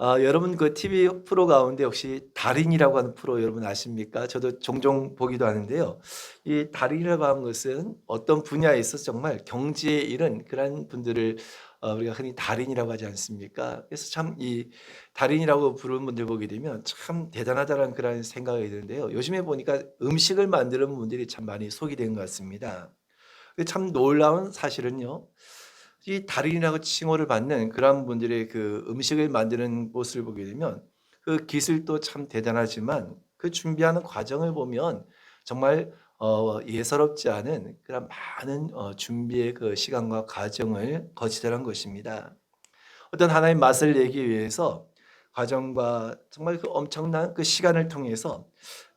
여러분 그 TV 프로 가운데 혹시 달인이라고 하는 프로 여러분 아십니까? 저도 종종 보기도 하는데요. 이 달인이라고 하는 것은 어떤 분야에 있어서 정말 경지에 이른 그런 분들을 우리가 흔히 달인이라고 하지 않습니까? 그래서 참 이 달인이라고 부르는 분들 보게 되면 참 대단하다는 그런 생각이 드는데요. 요즘에 보니까 음식을 만드는 분들이 참 많이 소개된 것 같습니다. 근데 참 놀라운 사실은요. 이 달인이라고 칭호를 받는 그런 분들의 그 음식을 만드는 모습을 보게 되면 그 기술도 참 대단하지만 그 준비하는 과정을 보면 정말 예사롭지 않은 그런 많은 준비의 그 시간과 과정을 거치더란 것입니다. 어떤 하나의 맛을 내기 위해서 과정과 정말 그 엄청난 그 시간을 통해서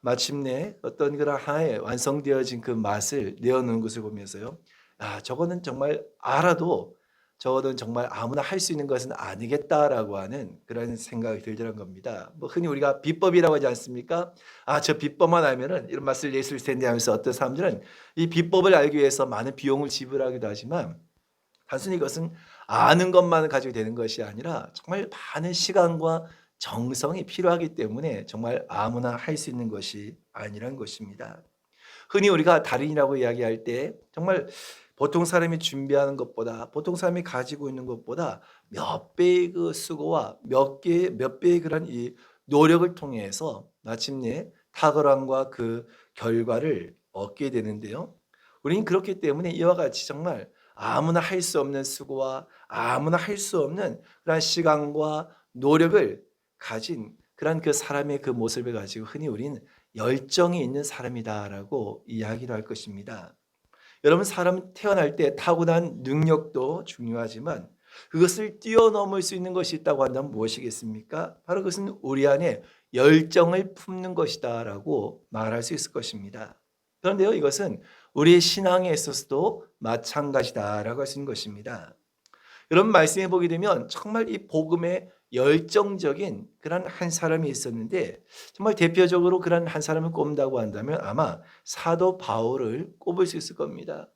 마침내 어떤 그런 하나의 완성되어진 그 맛을 내어놓은 것을 보면서요. 아, 저거는 정말 알아도 저거는 정말 아무나 할 수 있는 것은 아니겠다라고 하는 그런 생각이 들더란 겁니다. 뭐 흔히 우리가 비법이라고 하지 않습니까? 아, 저 비법만 알면은 이런 맛을 낼 수 있을 텐데 하면서 어떤 사람들은 이 비법을 알기 위해서 많은 비용을 지불하기도 하지만 단순히 이것은 아는 것만 가지고 되는 것이 아니라 정말 많은 시간과 정성이 필요하기 때문에 정말 아무나 할 수 있는 것이 아니란 것입니다. 흔히 우리가 달인이라고 이야기할 때 정말 보통 사람이 준비하는 것보다 보통 사람이 가지고 있는 것보다 몇 배의 그 수고와 몇 배의 그런 이 노력을 통해서 마침내 탁월함과 그 결과를 얻게 되는데요. 우리는 그렇기 때문에 이와 같이 정말 아무나 할 수 없는 수고와 아무나 할 수 없는 그런 시간과 노력을 가진 그런 그 사람의 그 모습을 가지고 흔히 우리는 열정이 있는 사람이다라고 이야기를 할 것입니다. 여러분 사람은 태어날 때 타고난 능력도 중요하지만 그것을 뛰어넘을 수 있는 것이 있다고 한다면 무엇이겠습니까? 바로 그것은 우리 안에 열정을 품는 것이다라고 말할 수 있을 것입니다. 그런데요, 이것은 우리의 신앙에 있어서도 마찬가지다라고 할 수 있는 것입니다. 여러분 말씀해 보게 되면 정말 이 복음에 열정적인 그런 한 사람이 있었는데 정말 대표적으로 그런 한 사람을 꼽는다고 한다면 아마 사도 바울을 꼽을 수 있을 겁니다.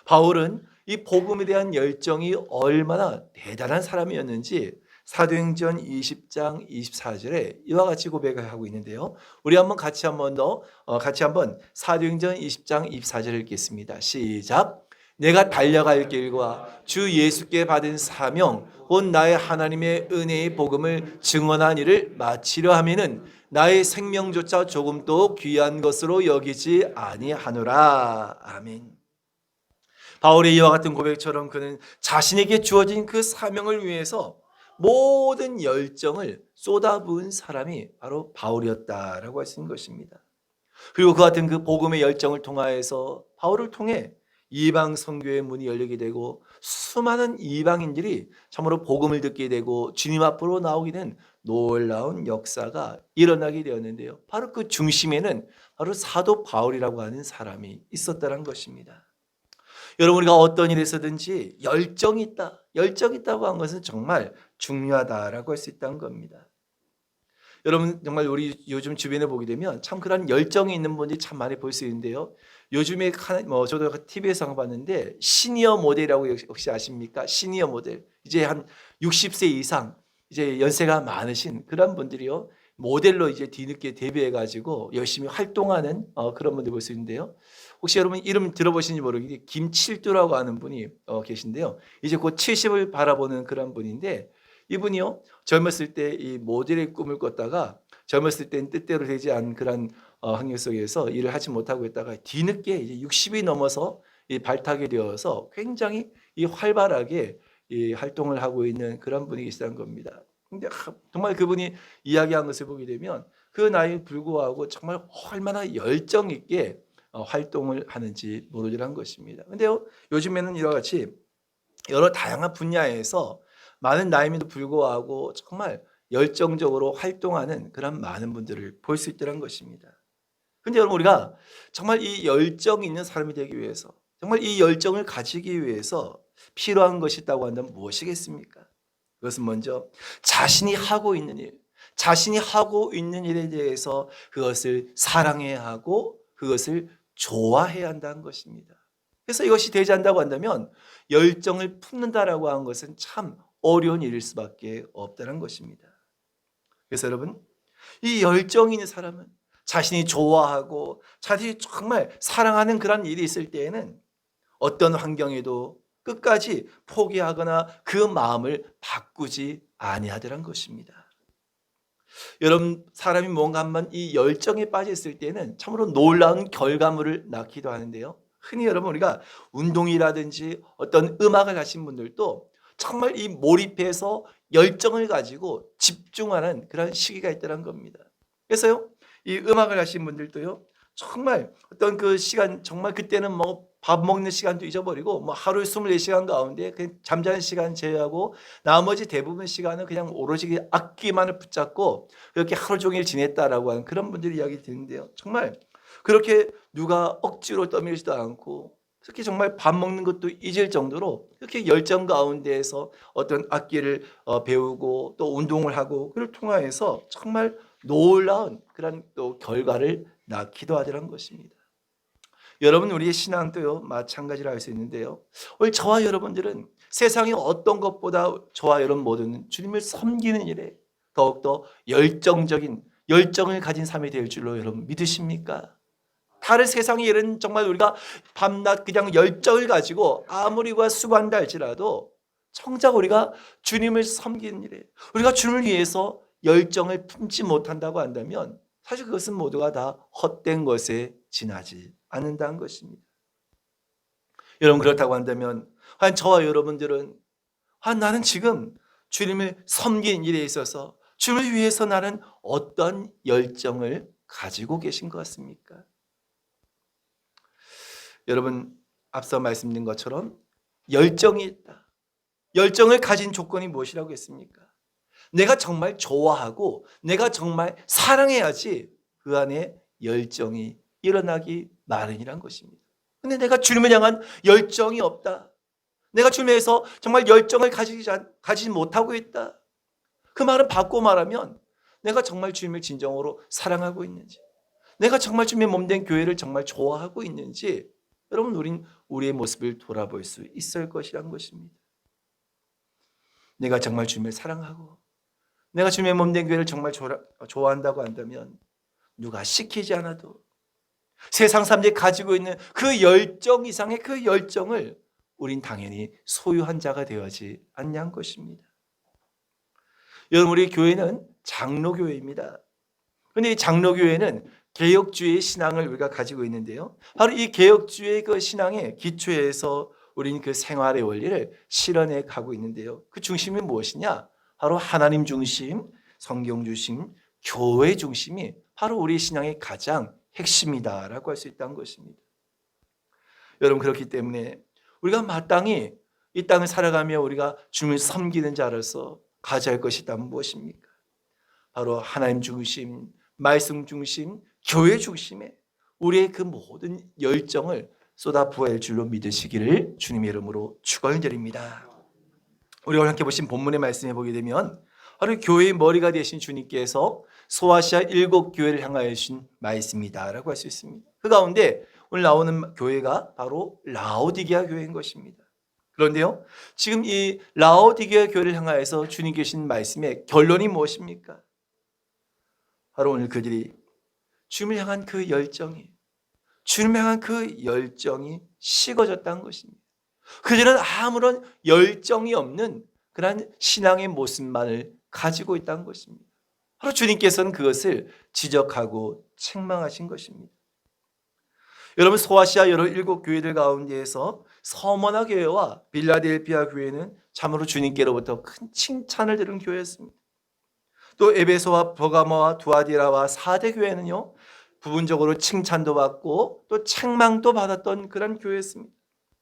바울은 이 복음에 대한 열정이 얼마나 대단한 사람이었는지 사도행전 20장 24절에 이와 같이 고백을 하고 있는데요. 우리 한번 같이 한번 더 같이 한번 사도행전 20장 24절을 읽겠습니다. 시작. 내가 달려갈 길과 주 예수께 받은 사명 곧 나의 하나님의 은혜의 복음을 증언한 일을 마치려 하면은 나의 생명조차 조금도 귀한 것으로 여기지 아니하노라. 아멘. 바울의 이와 같은 고백처럼 그는 자신에게 주어진 그 사명을 위해서 모든 열정을 쏟아부은 사람이 바로 바울이었다라고 할 수 있는 것입니다. 그리고 그 같은 그 복음의 열정을 통하여서 바울을 통해 이방 선교의 문이 열리게 되고 수많은 이방인들이 참으로 복음을 듣게 되고 주님 앞으로 나오게 된 놀라운 역사가 일어나게 되었는데요. 바로 그 중심에는 바로 사도 바울이라고 하는 사람이 있었다는 것입니다. 여러분 우리가 어떤 일에서든지 열정이 있다. 열정이 있다고 한 것은 정말 중요하다라고 할 수 있다는 겁니다. 여러분 정말 우리 요즘 주변에 보게 되면 참 그런 열정이 있는 분들이 참 많이 볼 수 있는데요. 요즘에 뭐 저도 TV에서 한번 봤는데 시니어 모델이라고 혹시 아십니까? 시니어 모델. 이제 한 60세 이상 이제 연세가 많으신 그런 분들이요. 모델로 이제 뒤늦게 데뷔해 가지고 열심히 활동하는 그런 분들 볼 수 있는데요. 혹시 여러분 이름 들어보신지 모르겠는데 김칠두라고 하는 분이 계신데요. 이제 곧 70을 바라보는 그런 분인데 이분이요. 젊었을 때 이 모델의 꿈을 꿨다가 젊었을 땐 뜻대로 되지 않은 그런 환경 속에서 일을 하지 못하고 있다가 뒤늦게 이제 60이 넘어서 이 발탁이 되어서 굉장히 이 활발하게 이 활동을 하고 있는 그런 분이 계시다는 겁니다. 근데 정말 그분이 이야기한 것을 보게 되면 그 나이에 불구하고 정말 얼마나 열정 있게 활동을 하는지 모르는 것입니다. 근데요, 요즘에는 이와 같이 여러 다양한 분야에서 많은 나이임에도 불구하고 정말 열정적으로 활동하는 그런 많은 분들을 볼 수 있다는 것입니다. 근데 여러분 우리가 정말 이 열정이 있는 사람이 되기 위해서 정말 이 열정을 가지기 위해서 필요한 것이 있다고 한다면 무엇이겠습니까? 그것은 먼저 자신이 하고 있는 일, 자신이 하고 있는 일에 대해서 그것을 사랑해야 하고 그것을 좋아해야 한다는 것입니다. 그래서 이것이 되지 않는다고 한다면 열정을 품는다라고 하는 것은 참 어려운 일일 수밖에 없다는 것입니다. 그래서 여러분, 이 열정이 있는 사람은 자신이 좋아하고 자신이 정말 사랑하는 그런 일이 있을 때에는 어떤 환경에도 끝까지 포기하거나 그 마음을 바꾸지 아니하더란 것입니다. 여러분, 사람이 뭔가 한번 이 열정에 빠져 있을 때는 참으로 놀라운 결과물을 낳기도 하는데요. 흔히 여러분, 우리가 운동이라든지 어떤 음악을 하신 분들도 정말 이 몰입해서 열정을 가지고 집중하는 그런 시기가 있다는 겁니다. 그래서요, 이 음악을 하신 분들도요, 정말 어떤 그 시간, 정말 그때는 뭐 밥 먹는 시간도 잊어버리고 뭐 하루에 24시간 가운데 그냥 잠자는 시간 제외하고 나머지 대부분 시간은 그냥 오로지 악기만을 붙잡고 그렇게 하루 종일 지냈다라고 하는 그런 분들이 이야기 듣는데요. 정말 그렇게 누가 억지로 떠밀지도 않고 특히 정말 밥 먹는 것도 잊을 정도로 그렇게 열정 가운데에서 어떤 악기를 배우고 또 운동을 하고 그를 통하여서 정말 놀라운 그런 또 결과를 낳기도 하더란 것입니다. 여러분, 우리의 신앙도요 마찬가지로 할 수 있는데요. 오늘 저와 여러분들은 세상의 어떤 것보다 저와 여러분 모두는 주님을 섬기는 일에 더욱더 열정적인 열정을 가진 삶이 될 줄로 여러분 믿으십니까? 다른 세상의 일은 정말 우리가 밤낮 그냥 열정을 가지고 아무리 우리가 수고한다 할지라도 정작 우리가 주님을 섬기는 일에 우리가 주님을 위해서 열정을 품지 못한다고 한다면 사실 그것은 모두가 다 헛된 것에 지나지 않는다는 것입니다. 여러분, 그렇다고 한다면 과연 저와 여러분들은 나는 지금 주님을 섬기는 일에 있어서 주님을 위해서 나는 어떤 열정을 가지고 계신 것 같습니까? 여러분, 앞서 말씀드린 것처럼 열정이 있다. 열정을 가진 조건이 무엇이라고 했습니까? 내가 정말 좋아하고 내가 정말 사랑해야지 그 안에 열정이 일어나기 마련이란 것입니다. 근데 내가 주님을 향한 열정이 없다. 내가 주님에 대해서 정말 열정을 가지지 못하고 있다. 그 말은 바꿔 말하면 내가 정말 주님을 진정으로 사랑하고 있는지, 내가 정말 주님의 몸된 교회를 정말 좋아하고 있는지 여러분, 우린 우리의 모습을 돌아볼 수 있을 것이란 것입니다. 내가 정말 주님을 사랑하고 내가 주님의 몸된 교회를 정말 좋아한다고 한다면 누가 시키지 않아도 세상 사람들이 가지고 있는 그 열정 이상의 그 열정을 우린 당연히 소유한 자가 되어야지 않냐는 것입니다. 여러분, 우리 교회는 장로교회입니다. 그런데 이 장로교회는 개혁주의 신앙을 우리가 가지고 있는데요. 바로 이 개혁주의 그 신앙의 기초에서 우리는 그 생활의 원리를 실현해 가고 있는데요. 그 중심이 무엇이냐? 바로 하나님 중심, 성경 중심, 교회 중심이 바로 우리 신앙의 가장 핵심이다라고 할 수 있다는 것입니다. 여러분, 그렇기 때문에 우리가 마땅히 이 땅을 살아가며 우리가 주님을 섬기는 자로서 가져야 할 것이 있다면 무엇입니까? 바로 하나님 중심, 말씀 중심, 교회 중심에 우리의 그 모든 열정을 쏟아부어야 할 줄로 믿으시기를 주님의 이름으로 축원드립니다. 우리가 함께 보신 본문의 말씀에 보게 되면 바로 교회의 머리가 되신 주님께서 소아시아 7교회를 향하여 주신 말씀이다라고 할 수 있습니다. 그 가운데 오늘 나오는 교회가 바로 라오디게아 교회인 것입니다. 그런데요, 지금 이 라오디게아 교회를 향하여서 주님께 주신 말씀의 결론이 무엇입니까? 바로 오늘 그들이 주님을 향한 그 열정이, 주님을 향한 그 열정이 식어졌다는 것입니다. 그들은 아무런 열정이 없는 그런 신앙의 모습만을 가지고 있다는 것입니다. 바로 주님께서는 그것을 지적하고 책망하신 것입니다. 여러분, 소아시아 여러 7교회들 가운데에서 서머나 교회와 빌라델피아 교회는 참으로 주님께로부터 큰 칭찬을 들은 교회였습니다. 또 에베소와 버가모와 두아디라와 사대 교회는요, 부분적으로 칭찬도 받고 또 책망도 받았던 그런 교회였습니다.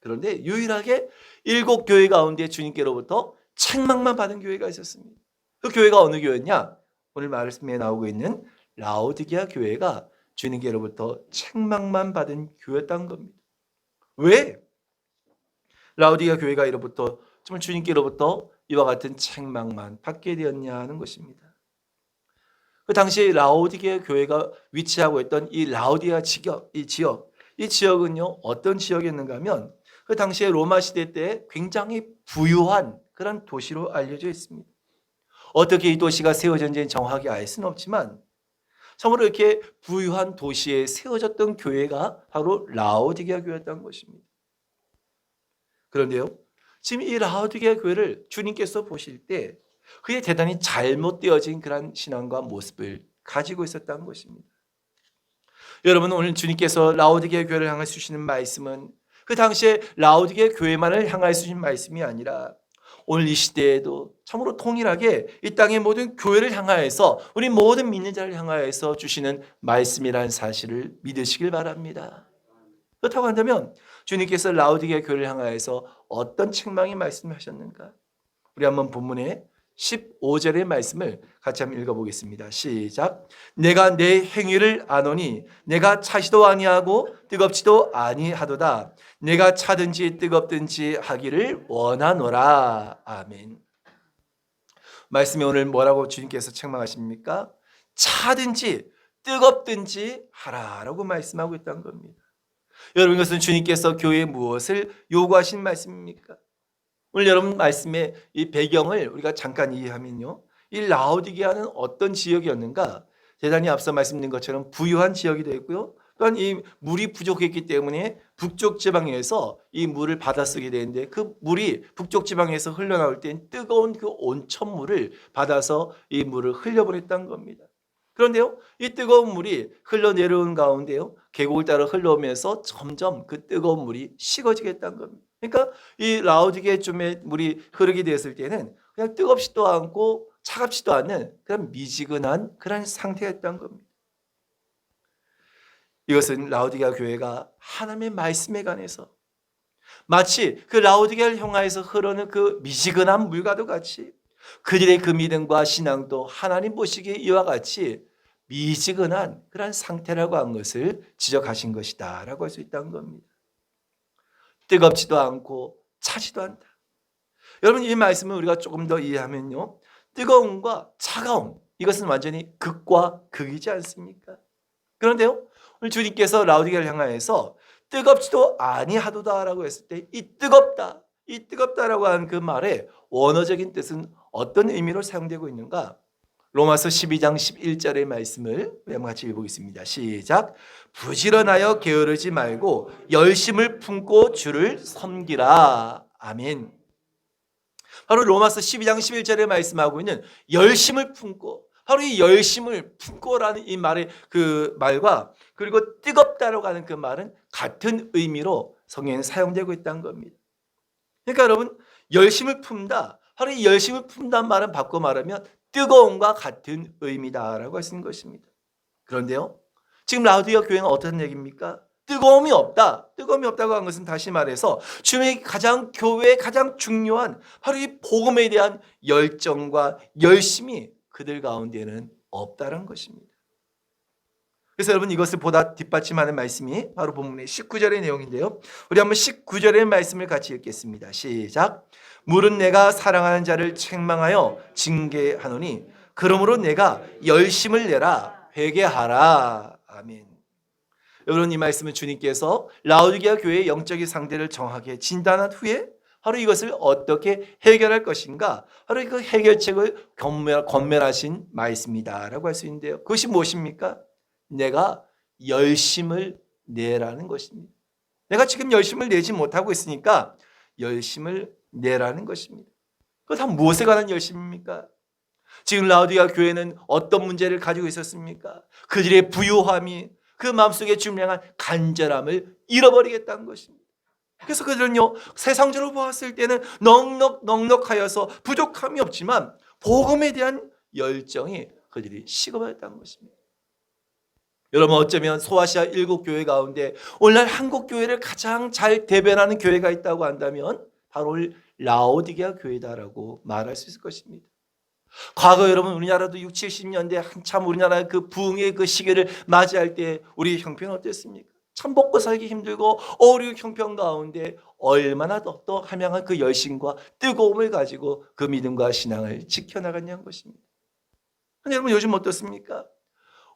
그런데 유일하게 7교회 가운데 주님께로부터 책망만 받은 교회가 있었습니다. 그 교회가 어느 교회냐? 오늘 말씀에 나오고 있는 라오디게아 교회가 주님께로부터 책망만 받은 교회였다는 겁니다. 왜 라오디게아 교회가 이로부터 정말 주님께로부터 이와 같은 책망만 받게 되었냐 하는 것입니다. 그 당시에 라오디게아 교회가 위치하고 있던 이 라오디게아 이 지역은요 어떤 지역이었는가 하면 그 당시에 로마 시대 때 굉장히 부유한 그런 도시로 알려져 있습니다. 어떻게 이 도시가 세워졌는지 정확하게 알 수는 없지만 참으로 이렇게 부유한 도시에 세워졌던 교회가 바로 라오디게아 교회였던 것입니다. 그런데요, 지금 이 라오디게아 교회를 주님께서 보실 때 그게 대단히 잘못되어진 그런 신앙과 모습을 가지고 있었다는 것입니다. 여러분, 오늘 주님께서 라오디게아 교회를 향해 주시는 말씀은 그 당시에 라오디게아 교회만을 향해 주신 말씀이 아니라 오늘 이 시대에도 참으로 통일하게 이 땅의 모든 교회를 향하여서 우리 모든 믿는 자를 향하여서 주시는 말씀이라는 사실을 믿으시길 바랍니다. 그렇다고 한다면 주님께서 라오디게아 교회를 향하여서 어떤 책망의 말씀을 하셨는가? 우리 한번 본문에 15절의 말씀을 같이 한번 읽어보겠습니다. 시작. 내가 내 행위를 아노니 내가 차지도 아니하고 뜨겁지도 아니하도다. 내가 차든지 뜨겁든지 하기를 원하노라. 아멘. 말씀이 오늘 뭐라고 주님께서 책망하십니까? 차든지 뜨겁든지 하라라고 말씀하고 있다는 겁니다. 여러분, 이것은 주님께서 교회에 무엇을 요구하신 말씀입니까? 오늘 여러분 말씀의 이 배경을 우리가 잠깐 이해하면요, 이 라오디게아는 어떤 지역이었는가? 대단히 앞서 말씀드린 것처럼 부유한 지역이 되었고요, 또한 이 물이 부족했기 때문에 북쪽 지방에서 이 물을 받아 쓰게 되는데 그 물이 북쪽 지방에서 흘러나올 땐 뜨거운 그 온천물을 받아서 이 물을 흘려보냈다는 겁니다. 그런데요, 이 뜨거운 물이 흘러내려온 가운데요, 계곡을 따라 흘러오면서 점점 그 뜨거운 물이 식어지겠다는 겁니다. 그러니까 이 라오디게아쯤에 물이 흐르게 되었을 때는 그냥 뜨겁지도 않고 차갑지도 않는 그런 미지근한 그런 상태였던 겁니다. 이것은 라오디게아 교회가 하나님의 말씀에 관해서 마치 그 라오디게아를 향하여서 흐르는 그 미지근한 물과도 같이 그들의 그 믿음과 신앙도 하나님 보시기에 이와 같이 미지근한 그런 상태라고 한 것을 지적하신 것이다 라고 할 수 있다는 겁니다. 뜨겁지도 않고 차지도 않다. 여러분, 이 말씀을 우리가 조금 더 이해하면요, 뜨거움과 차가움, 이것은 완전히 극과 극이지 않습니까? 그런데요, 오늘 주님께서 라오디게아를 향하여서 뜨겁지도 아니하도다라고 했을 때 이 뜨겁다, 이 뜨겁다라고 하는 그 말의 원어적인 뜻은 어떤 의미로 사용되고 있는가? 로마서 12장 11절의 말씀을 같이 읽어보겠습니다. 시작. 부지런하여 게으르지 말고 열심을 품고 주를 섬기라. 아멘. 바로 로마서 12장 11절에 말씀하고 있는 열심을 품고, 바로 이 열심을 품고라는 이 말의 그 말과 그리고 뜨겁다라고 하는 그 말은 같은 의미로 성경에 사용되고 있다는 겁니다. 그러니까 여러분, 열심을 품다, 바로 이 열심을 품다는 말은 바꿔 말하면 뜨거움과 같은 의미다라고 할 수 있는 것입니다. 그런데요, 지금 라오디게아 교회는 어떤 얘기입니까? 뜨거움이 없다. 뜨거움이 없다고 한 것은 다시 말해서 주님의 가장 교회의 가장 중요한 바로 이 복음에 대한 열정과 열심이 그들 가운데는 없다는 것입니다. 그래서 여러분, 이것을 보다 뒷받침하는 말씀이 바로 본문의 19절의 내용인데요, 우리 한번 19절의 말씀을 같이 읽겠습니다. 시작. 물은 내가 사랑하는 자를 책망하여 징계하노니 그러므로 내가 열심을 내라 회개하라. 아멘. 여러분, 이 말씀은 주님께서 라오디게아 교회의 영적인 상태를 정확하게 진단한 후에 바로 이것을 어떻게 해결할 것인가, 바로 그 해결책을 권면하신 말씀이다라고 할 수 있는데요, 그것이 무엇입니까? 내가 열심을 내라는 것입니다. 내가 지금 열심을 내지 못하고 있으니까 열심을 내라는 것입니다. 그것 다 무엇에 관한 열심입니까? 지금 라오디게아 교회는 어떤 문제를 가지고 있었습니까? 그들의 부유함이 그 마음속에 준명한 간절함을 잃어버리겠다는 것입니다. 그래서 그들은요, 세상적으로 보았을 때는 넉넉하여서 부족함이 없지만 복음에 대한 열정이 그들이 식어버렸다는 것입니다. 여러분, 어쩌면 소아시아 7교회 가운데 오늘날 한국 교회를 가장 잘 대변하는 교회가 있다고 한다면 바로 라오디게아 교회다라고 말할 수 있을 것입니다. 과거 여러분, 우리나라도 6, 70년대 한참 우리나라의 그 부흥의 그 시기를 맞이할 때 우리 형편은 어땠습니까? 참 먹고 살기 힘들고 어려운 형편 가운데 얼마나 더 함양한 그 열심과 뜨거움을 가지고 그 믿음과 신앙을 지켜나갔냐는 것입니다. 그런데 여러분, 요즘 어떻습니까?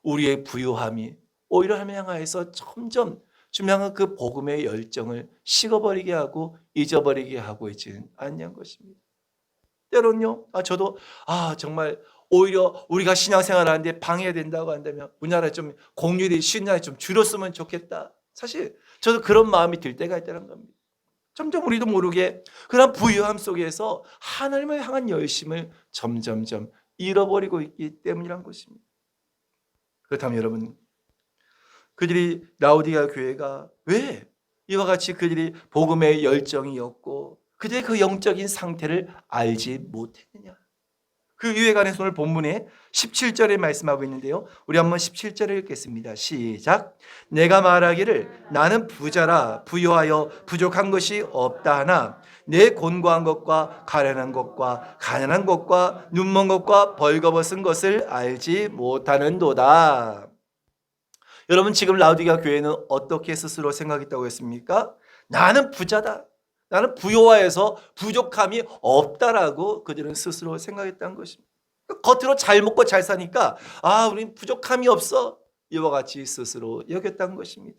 우리의 부유함이 오히려 함양하여서 점점 주명한 그 복음의 열정을 식어버리게 하고 잊어버리게 하고 있지는 않냐는 것입니다. 때로는요, 저도 정말 오히려 우리가 신앙생활을 하는데 방해된다고 한다면 우리나라에 좀 공률이 쉬운 날이 좀 줄었으면 좋겠다. 사실 저도 그런 마음이 들 때가 있다는 겁니다. 점점 우리도 모르게 그런 부유함 속에서 하나님을 향한 열심을 점점점 잃어버리고 있기 때문이란 것입니다. 그렇다면 여러분, 그들이 라오디게아 교회가 왜 이와 같이 그들이 복음의 열정이었고 그들의 그 영적인 상태를 알지 못했느냐? 그 이유에 관해서 오늘 본문에 17절에 말씀하고 있는데요. 우리 한번 17절을 읽겠습니다. 시작. 내가 말하기를 나는 부자라 부유하여 부족한 것이 없다 하나 내 곤고한 것과 가련한 것과 가난한 것과 눈먼 것과 벌거벗은 것을 알지 못하는도다. 여러분, 지금 라오디게아 교회는 어떻게 스스로 생각했다고 했습니까? 나는 부자다. 나는 부요하여서 부족함이 없다라고 그들은 스스로 생각했다는 것입니다. 겉으로 잘 먹고 잘 사니까 우린 부족함이 없어. 이와 같이 스스로 여겼다는 것입니다.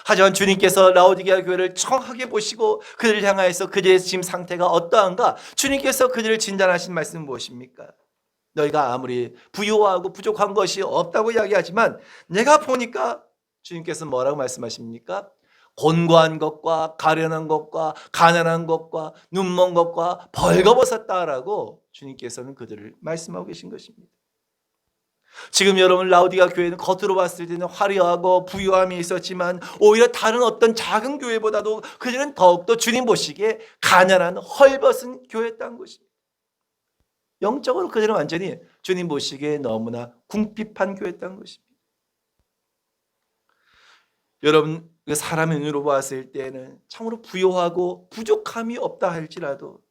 하지만 주님께서 라오디게아 교회를 청하게 보시고 그들을 향하여서 그들의 지금 상태가 어떠한가? 주님께서 그들을 진단하신 말씀은 무엇입니까? 너희가 아무리 부유하고 부족한 것이 없다고 이야기하지만 내가 보니까 주님께서 뭐라고 말씀하십니까? 곤고한 것과 가련한 것과 가난한 것과 눈먼 것과 벌거벗었다라고 주님께서는 그들을 말씀하고 계신 것입니다. 지금 여러분, 라오디게아 교회는 겉으로 봤을 때는 화려하고 부유함이 있었지만 오히려 다른 어떤 작은 교회보다도 그들은 더욱더 주님 보시기에 가난한 헐벗은 교회였다는 것입니다. 영적으로 그들은 완전히 주님 보시기에 너무나 궁핍한 교회였다는 것입니다. 여러분, 그 사람의 눈으로 봤을 때는 참으로 부요하고 부족함이 없다 할지라도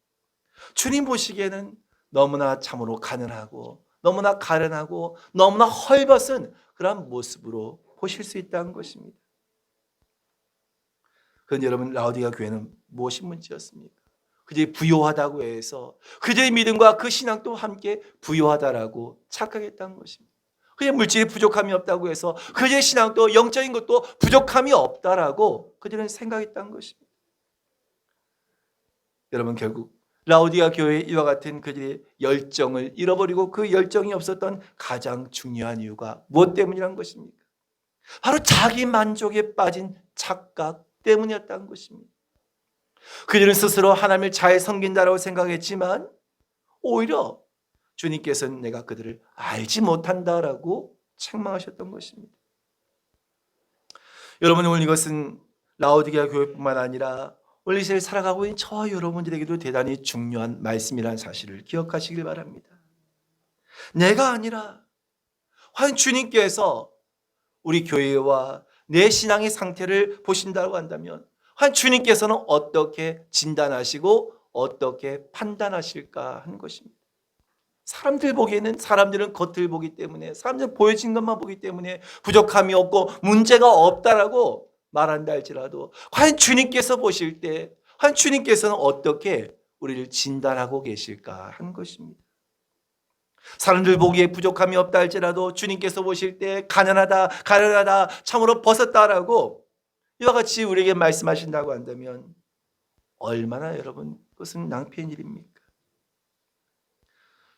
주님 보시기에는 너무나 참으로 가난하고 너무나 가련하고 너무나 헐벗은 그런 모습으로 보실 수 있다는 것입니다. 그런데 여러분, 라오디게아 교회는 무엇이 문제였습니까? 그들이 부요하다고 해서 그들의 믿음과 그 신앙도 함께 부요하다라고 착각했다는 것입니다. 그냥 물질이 부족함이 없다고 해서 그들의 신앙도 영적인 것도 부족함이 없다라고 그들은 생각했다는 것입니다. 여러분, 결국 라오디게아 교회의 이와 같은 그들의 열정을 잃어버리고 그 열정이 없었던 가장 중요한 이유가 무엇 때문이란 것입니까? 바로 자기 만족에 빠진 착각 때문이었다는 것입니다. 그들은 스스로 하나님을 잘 섬긴다라고 생각했지만 오히려 주님께서는 내가 그들을 알지 못한다라고 책망하셨던 것입니다. 여러분, 오늘 이것은 라오디게아 교회뿐만 아니라 오늘 이 시대를 살아가고 있는 저와 여러분들에게도 대단히 중요한 말씀이라는 사실을 기억하시길 바랍니다. 내가 아니라 과연 주님께서 우리 교회와 내 신앙의 상태를 보신다고 한다면 과연 주님께서는 어떻게 진단하시고 어떻게 판단하실까 하는 것입니다. 사람들 보기에는 사람들은 겉을 보기 때문에 사람들은 보여진 것만 보기 때문에 부족함이 없고 문제가 없다라고 말한다 할지라도 과연 주님께서 보실 때 과연 주님께서는 어떻게 우리를 진단하고 계실까 하는 것입니다. 사람들 보기에 부족함이 없다 할지라도 주님께서 보실 때 가난하다 가련하다 참으로 벗었다라고 이와 같이 우리에게 말씀하신다고 한다면 얼마나 여러분 그것은 낭패인 일입니까?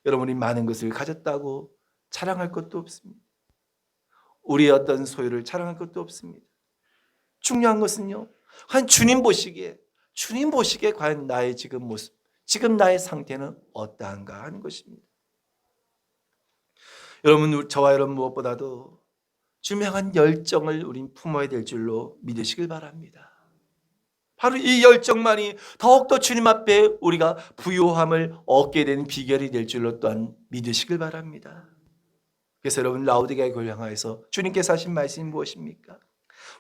여러분이 많은 것을 가졌다고 자랑할 것도 없습니다. 우리의 어떤 소유를 자랑할 것도 없습니다. 중요한 것은요, 과연 주님 보시기에 과연 나의 지금 모습, 지금 나의 상태는 어떠한가 하는 것입니다. 여러분, 저와 여러분 무엇보다도 주명한 열정을 우린 품어야 될 줄로 믿으시길 바랍니다. 바로 이 열정만이 더욱더 주님 앞에 우리가 부요함을 얻게 되는 비결이 될 줄로 또한 믿으시길 바랍니다. 그래서 여러분, 라오디게아 교회를 향하여서 주님께서 하신 말씀이 무엇입니까?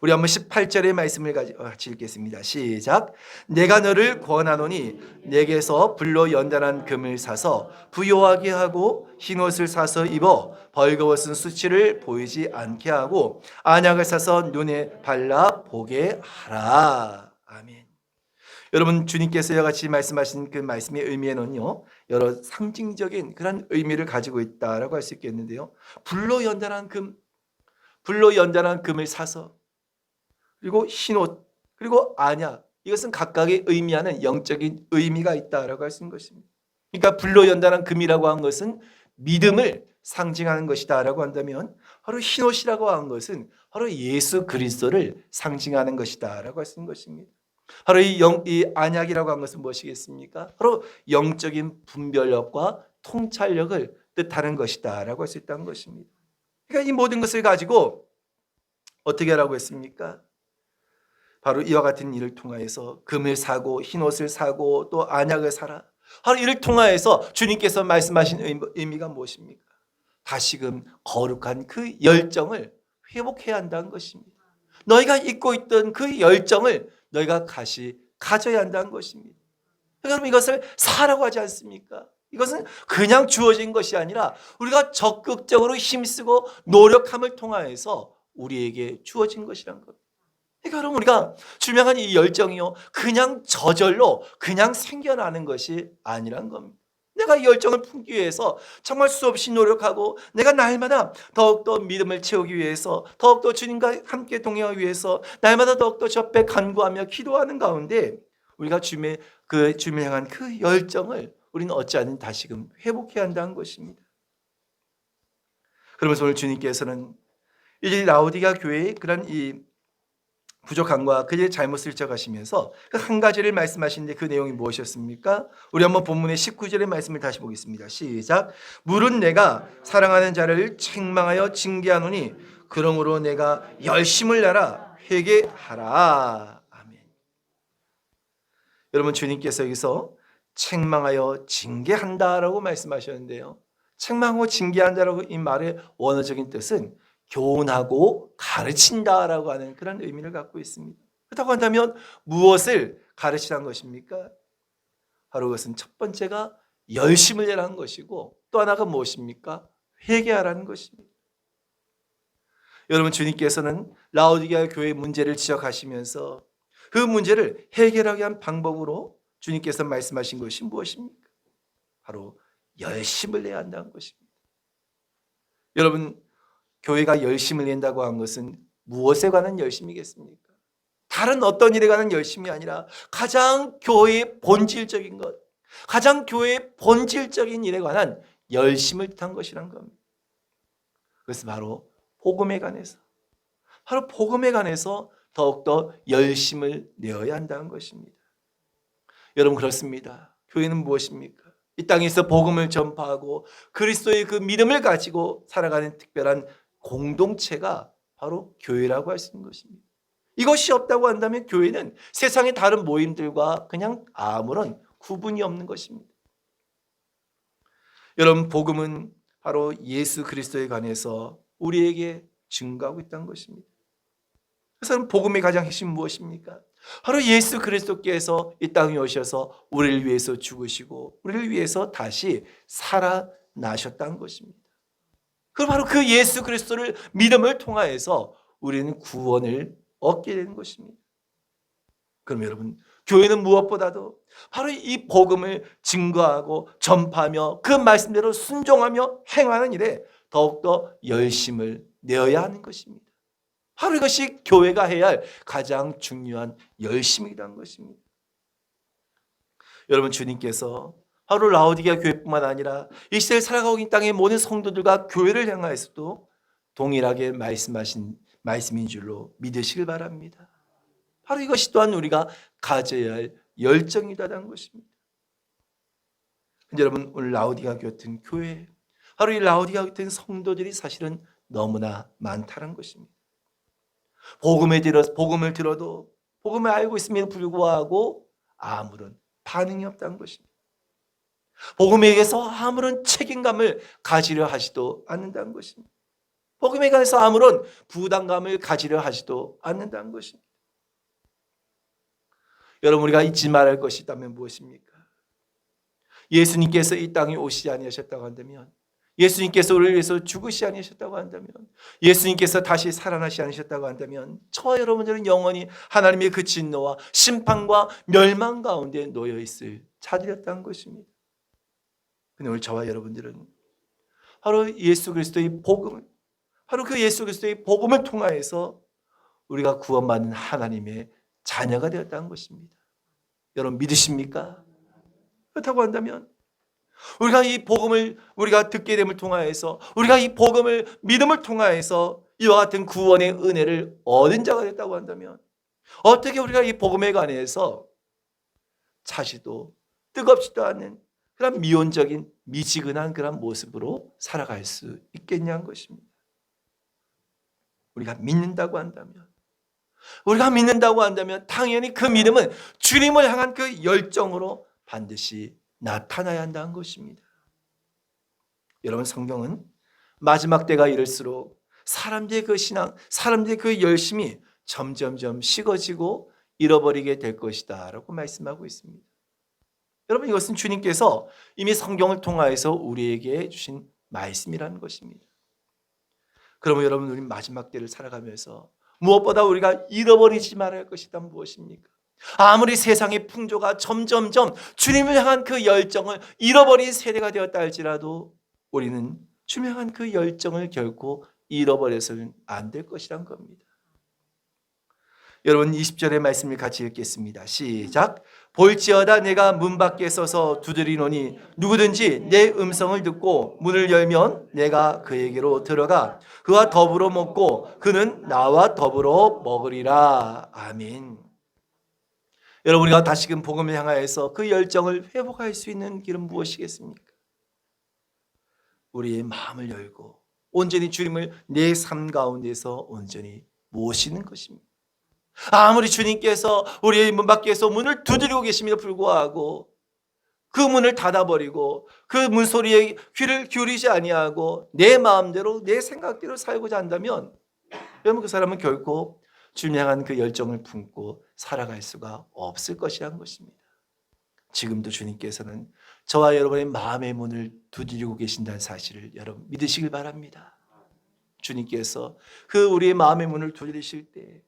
우리 한번 18절의 말씀을 같이 읽겠습니다. 시작. 내가 너를 권하노니 내게서 불로 연단한 금을 사서 부요하게 하고 흰옷을 사서 입어 벌거벗은 수치를 보이지 않게 하고 안약을 사서 눈에 발라 보게 하라. 아멘. 여러분, 주님께서 이와 같이 말씀하신 그 말씀의 의미에는요, 여러 상징적인 그런 의미를 가지고 있다라고 할 수 있겠는데요. 불로 연단한 금을 사서 그리고 흰옷 그리고 안약, 이것은 각각의 의미하는 영적인 의미가 있다라고 할 수 있는 것입니다. 그러니까 불로 연단한 금이라고 한 것은 믿음을 상징하는 것이다라고 한다면, 바로 흰옷이라고 한 것은 바로 예수 그리스도를 상징하는 것이다라고 하신 것입니다. 바로 이 안약이라고 한 것은 무엇이겠습니까? 바로 영적인 분별력과 통찰력을 뜻하는 것이다라고 할 수 있다는 것입니다. 그러니까 이 모든 것을 가지고 어떻게 하라고 했습니까? 바로 이와 같은 일을 통하여서 금을 사고 흰옷을 사고 또 안약을 사라. 바로 이를 통하여서 주님께서 말씀하신 의미가 무엇입니까? 다시금 거룩한 그 열정을 회복해야 한다는 것입니다. 너희가 잊고 있던 그 열정을 너희가 다시 가져야 한다는 것입니다. 여러분, 이것을 사라고 하지 않습니까? 이것은 그냥 주어진 것이 아니라 우리가 적극적으로 힘쓰고 노력함을 통하여서 우리에게 주어진 것이란 겁니다. 그러니까 여러분, 우리가 주명한 이 열정이요, 그냥 저절로 그냥 생겨나는 것이 아니란 겁니다. 내가 이 열정을 품기 위해서 정말 수없이 노력하고, 내가 날마다 더욱더 믿음을 채우기 위해서, 더욱더 주님과 함께 동행하기 위해서 날마다 더욱더 주 앞에 간구하며 기도하는 가운데 우리가 주님을 향한 그 열정을 우리는 어찌하든 다시금 회복해야 한다는 것입니다. 그러면서 오늘 주님께서는 이 라오디게아 교회의 그런 이 부족함과 그의 잘못을 지적하시면서 그 한 가지를 말씀하시는데, 그 내용이 무엇이었습니까? 우리 한번 본문의 19절의 말씀을 다시 보겠습니다. 시작. 물은 내가 사랑하는 자를 책망하여 징계하노니 그러므로 내가 열심을 내라 회개하라. 아멘. 여러분, 주님께서 여기서 책망하여 징계한다라고 말씀하셨는데요, 책망하고 징계한다라고 이 말의 원어적인 뜻은 교훈하고 가르친다라고 하는 그런 의미를 갖고 있습니다. 그렇다고 한다면 무엇을 가르치라는 것입니까? 바로 그것은 첫 번째가 열심을 내라는 것이고, 또 하나가 무엇입니까? 회개하라는 것입니다. 여러분, 주님께서는 라오디게아 교회의 문제를 지적하시면서 그 문제를 해결하기 위한 방법으로 주님께서 말씀하신 것이 무엇입니까? 바로 열심을 내야 한다는 것입니다. 여러분, 교회가 열심을 낸다고 한 것은 무엇에 관한 열심이겠습니까? 다른 어떤 일에 관한 열심이 아니라 가장 교회의 본질적인 것, 가장 교회의 본질적인 일에 관한 열심을 뜻한 것이란 겁니다. 그것은 바로 복음에 관해서, 바로 복음에 관해서 더욱더 열심을 내어야 한다는 것입니다. 여러분, 그렇습니다. 교회는 무엇입니까? 이 땅에서 복음을 전파하고 그리스도의 그 믿음을 가지고 살아가는 특별한 공동체가 바로 교회라고 할 수 있는 것입니다. 이것이 없다고 한다면 교회는 세상의 다른 모임들과 그냥 아무런 구분이 없는 것입니다. 여러분, 복음은 바로 예수 그리스도에 관해서 우리에게 증거하고 있다는 것입니다. 그래서 복음의 가장 핵심은 무엇입니까? 바로 예수 그리스도께서 이 땅에 오셔서 우리를 위해서 죽으시고 우리를 위해서 다시 살아나셨다는 것입니다. 그럼 바로 그 예수 그리스도를 믿음을 통하여서 우리는 구원을 얻게 되는 것입니다. 그럼 여러분, 교회는 무엇보다도 바로 이 복음을 증거하고 전파하며 그 말씀대로 순종하며 행하는 일에 더욱더 열심을 내어야 하는 것입니다. 바로 이것이 교회가 해야 할 가장 중요한 열심이라는 것입니다. 여러분, 주님께서 바로 라오디게아 교회뿐만 아니라 이 시대를 살아가고 있는 땅의 모든 성도들과 교회를 향하여서도 동일하게 말씀하신 말씀인 줄로 믿으시길 바랍니다. 바로 이것이 또한 우리가 가져야 할 열정이다라는 것입니다. 근데 여러분, 오늘 라오디게아 같은 교회, 바로 이 라오디게아 같은 성도들이 사실은 너무나 많다는 것입니다. 복음을 들어도 복음을 알고 있음에도 불구하고 아무런 반응이 없다는 것입니다. 복음에 대해서 아무런 책임감을 가지려 하지도 않는다는 것입니다. 복음에 관해서 아무런 부담감을 가지려 하지도 않는다는 것입니다. 여러분, 우리가 잊지 말할 것이 있다면 무엇입니까? 예수님께서 이 땅에 오시지 아니하셨다고 한다면, 예수님께서 우리를 위해서 죽으시지 아니하셨다고 한다면, 예수님께서 다시 살아나시지 않으셨다고 한다면 저와 여러분들은 영원히 하나님의 그 진노와 심판과 멸망 가운데 놓여 있을 자들이었다는 것입니다. 근데 오늘 저와 여러분들은 바로 예수 그리스도의 복음을, 바로 그 예수 그리스도의 복음을 통하여서 우리가 구원받는 하나님의 자녀가 되었다는 것입니다. 여러분, 믿으십니까? 그렇다고 한다면 우리가 이 복음을 우리가 듣게 됨을 통하여서, 우리가 이 복음을 믿음을 통하여서 이와 같은 구원의 은혜를 얻은 자가 됐다고 한다면, 어떻게 우리가 이 복음에 관해서 차지도 뜨겁지도 않은 그런 미온적인 미지근한 그런 모습으로 살아갈 수 있겠냐는 것입니다. 우리가 믿는다고 한다면 당연히 그 믿음은 주님을 향한 그 열정으로 반드시 나타나야 한다는 것입니다. 여러분, 성경은 마지막 때가 이를수록 사람들의 그 신앙, 사람들의 그 열심이 점점점 식어지고 잃어버리게 될 것이다 라고 말씀하고 있습니다. 여러분, 이것은 주님께서 이미 성경을 통하여서 우리에게 주신 말씀이라는 것입니다. 그러면 여러분, 우리 마지막 때를 살아가면서 무엇보다 우리가 잃어버리지 말아야 할 것이 무엇입니까? 아무리 세상의 풍조가 점점점 주님을 향한 그 열정을 잃어버린 세대가 되었다 할지라도 우리는 주님을 향한 그 열정을 결코 잃어버려서는 안 될 것이란 겁니다. 여러분, 20절의 말씀을 같이 읽겠습니다. 시작. 볼지어다 내가 문 밖에 서서 두드리노니 누구든지 내 음성을 듣고 문을 열면 내가 그에게로 들어가 그와 더불어 먹고 그는 나와 더불어 먹으리라. 아멘. 여러분, 우리가 다시금 복음을 향하여서 그 열정을 회복할 수 있는 길은 무엇이겠습니까? 우리의 마음을 열고 온전히 주님을 내 삶 가운데서 온전히 모시는 것입니다. 아무리 주님께서 우리의 문 밖에서 문을 두드리고 계심에도 불구하고 그 문을 닫아버리고 그 문소리에 귀를 기울이지 아니하고 내 마음대로 내 생각대로 살고자 한다면 여러분, 그 사람은 결코 주님을 향한 그 열정을 품고 살아갈 수가 없을 것이라는 것입니다. 지금도 주님께서는 저와 여러분의 마음의 문을 두드리고 계신다는 사실을 여러분 믿으시길 바랍니다. 주님께서 그 우리의 마음의 문을 두드리실 때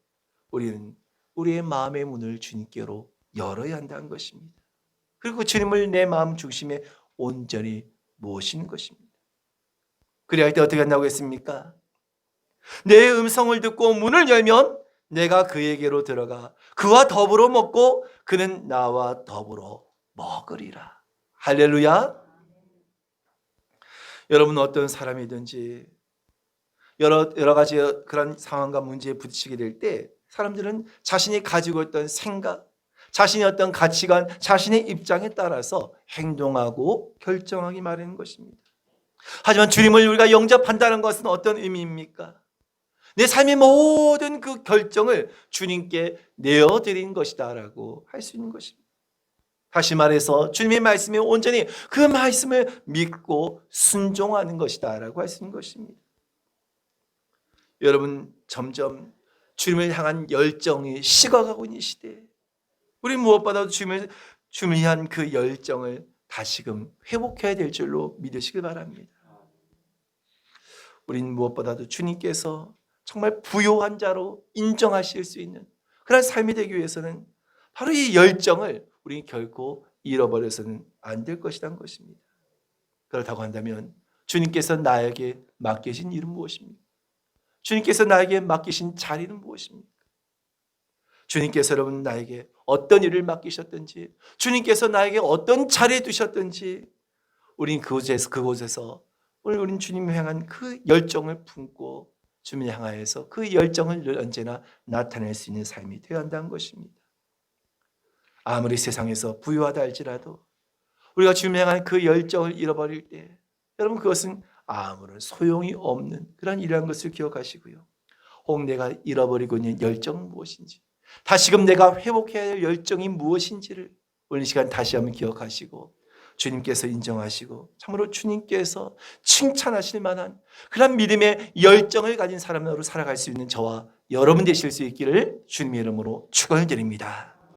우리는 우리의 마음의 문을 주님께로 열어야 한다는 것입니다. 그리고 주님을 내 마음 중심에 온전히 모시는 것입니다. 그래야 할 때 어떻게 한다고 했습니까? 내 음성을 듣고 문을 열면 내가 그에게로 들어가 그와 더불어 먹고 그는 나와 더불어 먹으리라. 할렐루야. 여러분, 어떤 사람이든지 여러 가지 그런 상황과 문제에 부딪히게 될 때 사람들은 자신이 가지고 있던 생각, 자신의 어떤 가치관, 자신의 입장에 따라서 행동하고 결정하기 마련인 것입니다. 하지만 주님을 우리가 영접한다는 것은 어떤 의미입니까? 내 삶의 모든 그 결정을 주님께 내어드린 것이다 라고 할 수 있는 것입니다. 다시 말해서 주님의 말씀에 온전히 그 말씀을 믿고 순종하는 것이다 라고 할 수 있는 것입니다. 여러분, 점점 주님을 향한 열정이 식어가고 있는 시대에 우리 무엇보다도 주님을 향한 그 열정을 다시금 회복해야 될 줄로 믿으시길 바랍니다. 우리는 무엇보다도 주님께서 정말 부요한 자로 인정하실 수 있는 그런 삶이 되기 위해서는 바로 이 열정을 우리는 결코 잃어버려서는 안 될 것이라는 것입니다. 그렇다고 한다면 주님께서 나에게 맡기신 일은 무엇입니까? 주님께서 나에게 맡기신 자리는 무엇입니까? 주님께서 여러분 나에게 어떤 일을 맡기셨든지 주님께서 나에게 어떤 자리에 두셨든지 우리는 그곳에서 우리는 주님을 향한 그 열정을 품고 주님을 향하여서 그 열정을 언제나 나타낼 수 있는 삶이 되어야 한다는 것입니다. 아무리 세상에서 부유하다 할지라도 우리가 주님을 향한 그 열정을 잃어버릴 때 여러분 그것은 아무런 소용이 없는 그런 일이라는 것을 기억하시고요. 혹 내가 잃어버리고 있는 열정은 무엇인지 다시금 내가 회복해야 할 열정이 무엇인지를 오늘 시간 다시 한번 기억하시고 주님께서 인정하시고 참으로 주님께서 칭찬하실 만한 그런 믿음의 열정을 가진 사람으로 살아갈 수 있는 저와 여러분 되실 수 있기를 주님의 이름으로 축원을 드립니다.